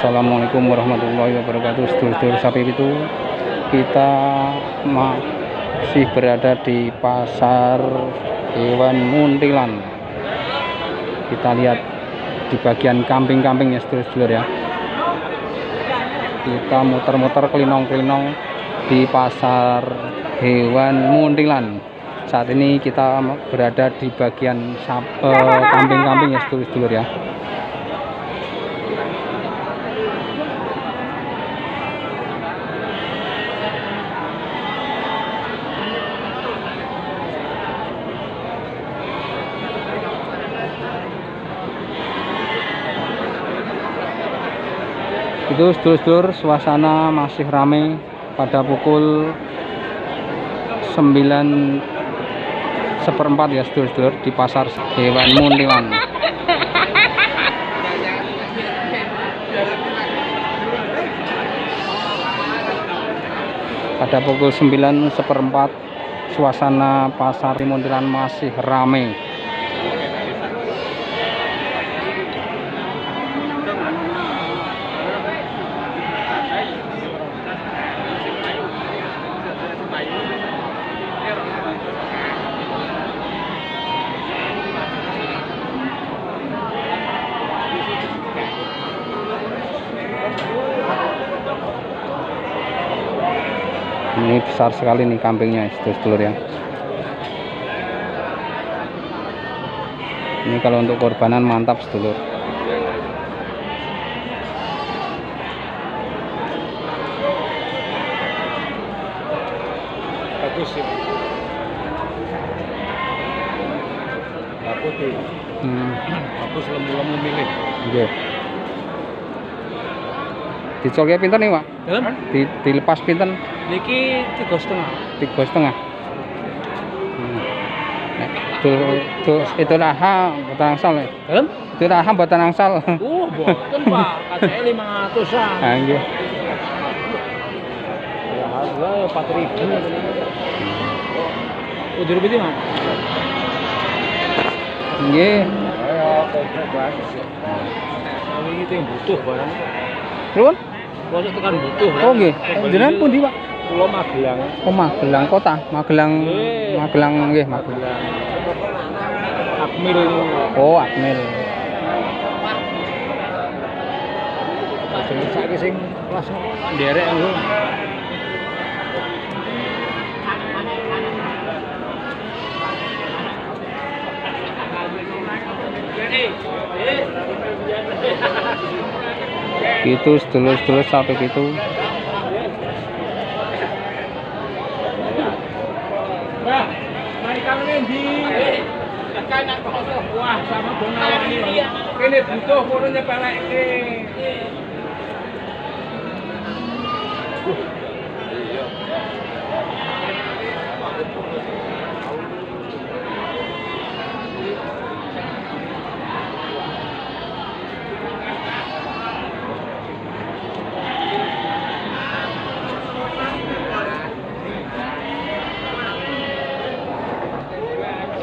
Assalamualaikum warahmatullahi wabarakatuh. Sedulur-sedulur sapi itu, kita masih berada di pasar hewan Muntilan. Kita lihat di bagian kambing-kambing ya sedulur-sedulur ya. Kita muter-muter kelinong-kelinong di pasar hewan Muntilan. Saat ini kita berada di bagian kambing-kambing ya sedulur-sedulur ya. Itu sedulur-sedulur, suasana masih ramai pada pukul 9:04 ya sedulur-sedulur di pasar hewan Muntilan. Pada pukul 9:04 suasana pasar Muntilan masih ramai. Ini besar sekali nih kambingnya sedulur ya. Ini kalau untuk korbanan mantap sedulur. Bagus ya. Putih. Bagus lemu-lemu milih. Nggih. Dicolke pinten nih, Pak? Dalam? Dilepas pinten? Niki 3,5. 3,5. Itu laha boten angsal. Dalam? Itu laha boten angsal. Boten Pak, katanya 500-an. Ah nggih. Ya harga 4.000. Udah berarti Mas? Nggih. Ayo, kok bagus ya. Ini kita yang butuh barang. Nuwun? Kok tekan butuh. Oh nggih. Jenengan pundi, Pak? Pulau Magelang. Oh, Magelang kota. Magelang nggih, Magelang. Akmil. Oh, Akmil. Jeneng saiki sing kelas nderek lho. Itu sedulur-sedulur sampai gitu. Nah, mari kalian di kanan kok. Wah, sama donal ini. Kene butuh kono nyepelekke.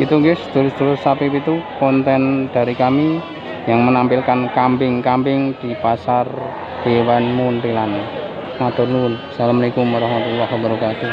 Gitu guys, sedulur-sedulur sapi itu konten dari kami yang menampilkan kambing-kambing di pasar hewan Muntilan. Matur nuwun. Assalamualaikum warahmatullahi wabarakatuh.